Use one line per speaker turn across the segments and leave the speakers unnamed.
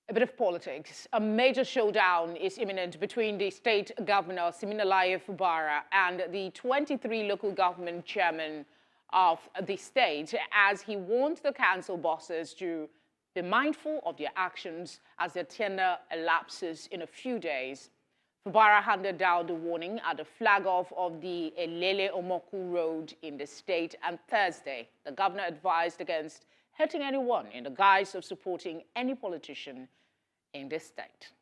A bit of politics. A major showdown is imminent between the state governor, Siminalayi Fubara, and the 23 local government chairmen of the state, as he warned the council bosses to be mindful of their actions as their tenure elapses in a few days. Fubara handed down the warning at the flag-off of the Elele-Omoku Road in the state, and Thursday, the governor advised against hurting anyone in the guise of supporting any politician in this state.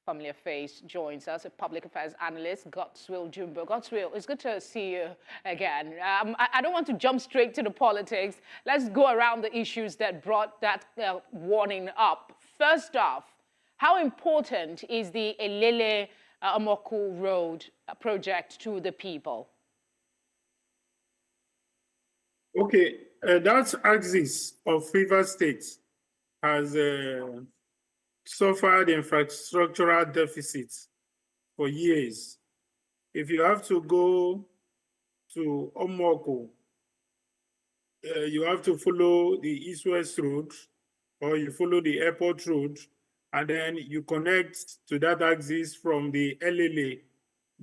Family Affairs joins us, a public affairs analyst, Godswill Jumbo. Godswill, it's good to see you again. I don't want to jump straight to the politics. Let's go around the issues that brought that warning up. First off, how important is the Elele-Omoku Road project to the people?
Okay, that axis of River State has suffered infrastructural deficits for years. If you have to go to Omoku, you have to follow the East-West Road, or you follow the airport road, and then you connect to that axis from the Elele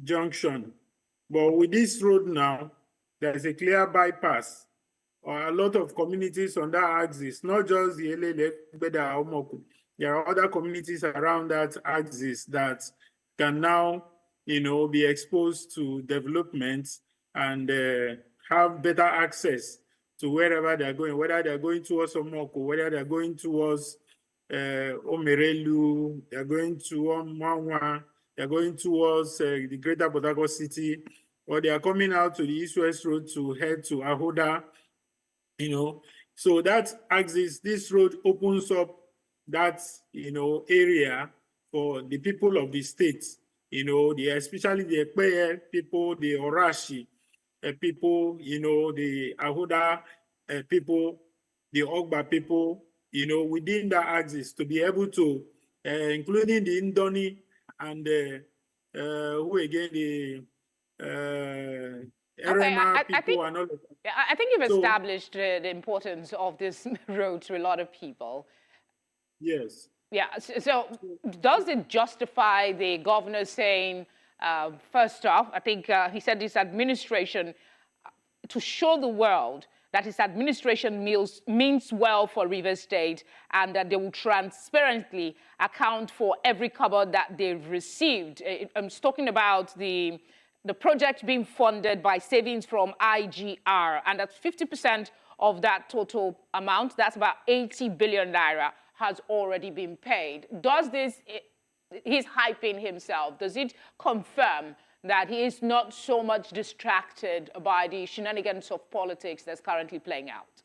junction. But with this road now, there's a clear bypass. A lot of communities on that axis, not just the Elele-Egbeda-Omoku. There are other communities around that axis that can now, be exposed to development and have better access to wherever they're going, whether they're going towards Omoku, whether they're going towards Omerelu, they're going to Mwanwa, they're going towards the greater Port Harcourt city, or they are coming out to the East-West Road to head to Ahoda. So that axis, this road opens up that, area for the people of the state, especially the Ekpeye people, the Orashi people, the Ahoda people, the Ogba people, within that axis to be able to, including the Indoni and who again, the
Okay, I think you've established the importance of this road to a lot of people.
Yes.
Yeah, so does it justify the governor saying, first off, I think he said this administration, to show the world that his administration means well for Rivers State and that they will transparently account for every cover that they've received. I'm talking about the project being funded by savings from IGR, and that's 50% of that total amount. That's about 80 billion naira has already been paid. Does this, he's hyping himself, does it confirm that he is not so much distracted by the shenanigans of politics that's currently playing out?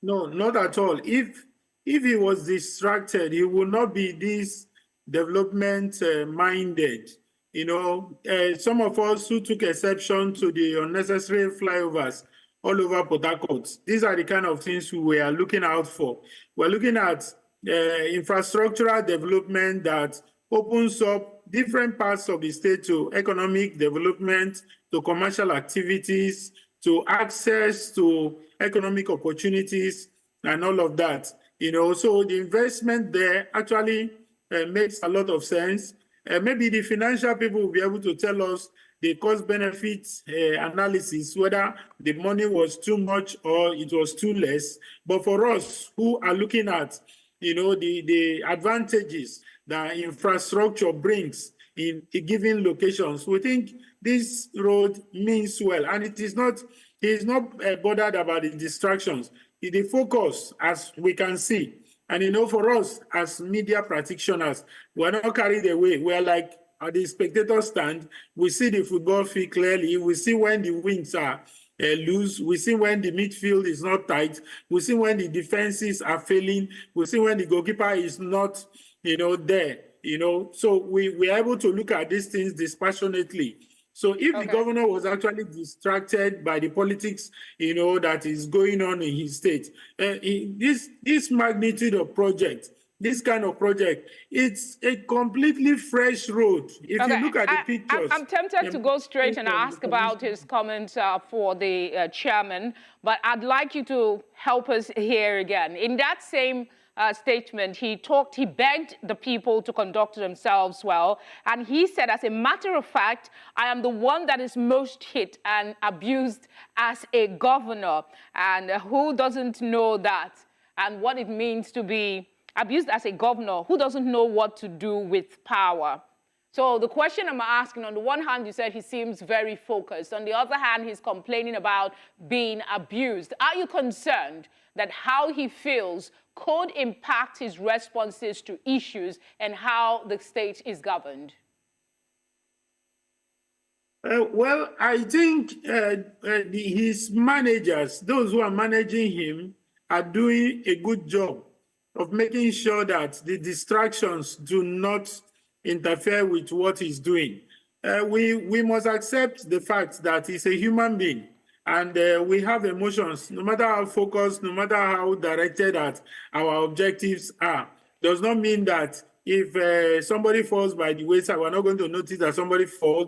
No, not at all. If he was distracted, he would not be this development minded. Some of us who took exception to the unnecessary flyovers all over Port Harcourt, these are the kind of things we are looking out for. We're looking at infrastructural development that opens up different parts of the state to economic development, to commercial activities, to access to economic opportunities, and all of that. So the investment there actually makes a lot of sense. Maybe the financial people will be able to tell us the cost-benefit analysis, whether the money was too much or it was too less. But for us who are looking at, the advantages that infrastructure brings in given locations, we think this road means well, and he's not bothered about the distractions. The focus, as we can see, and for us as media practitioners, we're not carried away. We're like at the spectator stand, we see the football field clearly. We see when the wings are loose. We see when the midfield is not tight. We see when the defenses are failing. We see when the goalkeeper is not, there. So we are able to look at these things dispassionately. So if the governor was actually distracted by the politics, that is going on in his state, this magnitude of project this kind of project. It's a completely fresh road. If you
Okay,
look at the pictures.
I'm tempted to go straight and ask about his comments for the chairman, but I'd like you to help us here again. In that same statement, he begged the people to conduct themselves well, and he said, as a matter of fact, I am the one that is most hit and abused as a governor, and who doesn't know that and what it means to be abused as a governor? Who doesn't know what to do with power? So the question I'm asking, on the one hand, you said he seems very focused. On the other hand, he's complaining about being abused. Are you concerned that how he feels could impact his responses to issues and how the state is governed?
Well, I think his managers, those who are managing him, are doing a good job of making sure that the distractions do not interfere with what he's doing. We must accept the fact that he's a human being, and we have emotions, no matter how focused, no matter how directed at our objectives are. Does not mean that if somebody falls by the wayside, we're not going to notice that somebody fell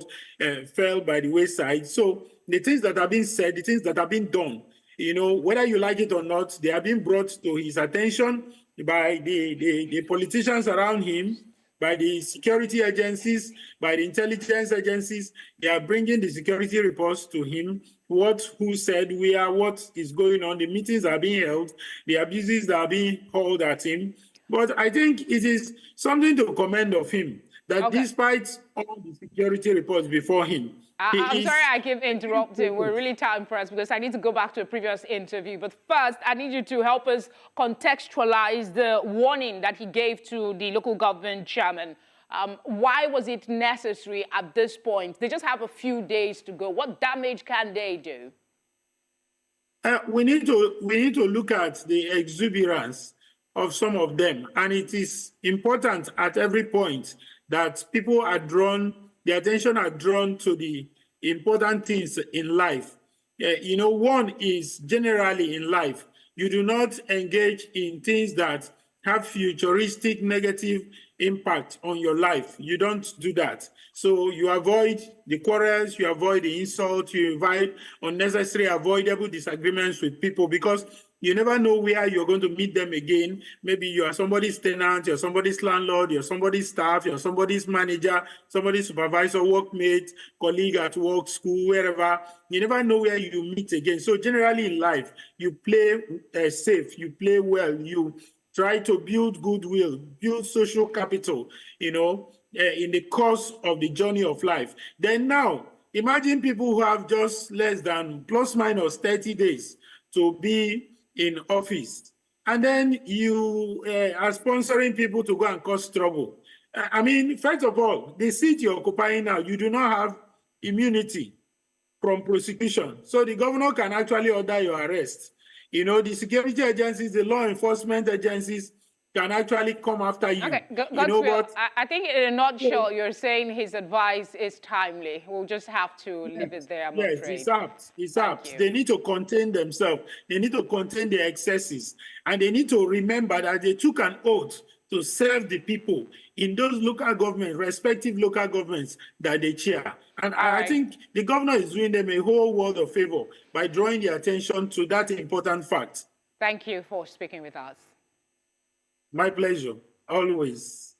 by the wayside. So the things that are being said, the things that are being done, you know, whether you like it or not, they are being brought to his attention by the politicians around him, by the security agencies, by the intelligence agencies. They are bringing the security reports to him, who said where, what is going on, the meetings are being held, the abuses that are being hauled at him. But I think it is something to commend of him, that despite all the security reports before him,
I'm sorry I keep interrupting. We're really time pressed because I need to go back to a previous interview. But first, I need you to help us contextualize the warning that he gave to the local government chairman. Why was it necessary at this point? They just have a few days to go. What damage can they do?
We need to look at the exuberance of some of them. And it is important at every point that people are drawn, the attention are drawn to the important things in life. You know, one is generally in life, you do not engage in things that have futuristic negative impact on your life. You don't do that. So you avoid the quarrels, you avoid the insult, you avoid unnecessary, avoidable disagreements with people, because you never know where you're going to meet them again. Maybe you are somebody's tenant, you're somebody's landlord, you're somebody's staff, you're somebody's manager, somebody's supervisor, workmate, colleague at work, school, wherever. You never know where you meet again. So generally in life, you play safe, you play well, you try to build goodwill, build social capital, you know, in the course of the journey of life. Then now, imagine people who have just less than plus minus 30 days to be in office. And then you are sponsoring people to go and cause trouble. I mean, first of all, the seat you're occupying now, you do not have immunity from prosecution. So the governor can actually order your arrest. You know, the security agencies, the law enforcement agencies can actually come after you.
Okay,
Godswill,
I think in a nutshell, you're saying his advice is timely. We'll just have to leave it there, I'm afraid.
Yes, it's apt. They need to contain themselves. They need to contain their excesses. And they need to remember that they took an oath to serve the people in those local governments, respective local governments that they chair. And I think the governor is doing them a whole world of favor by drawing their attention to that important fact.
Thank you for speaking with us.
My pleasure, always.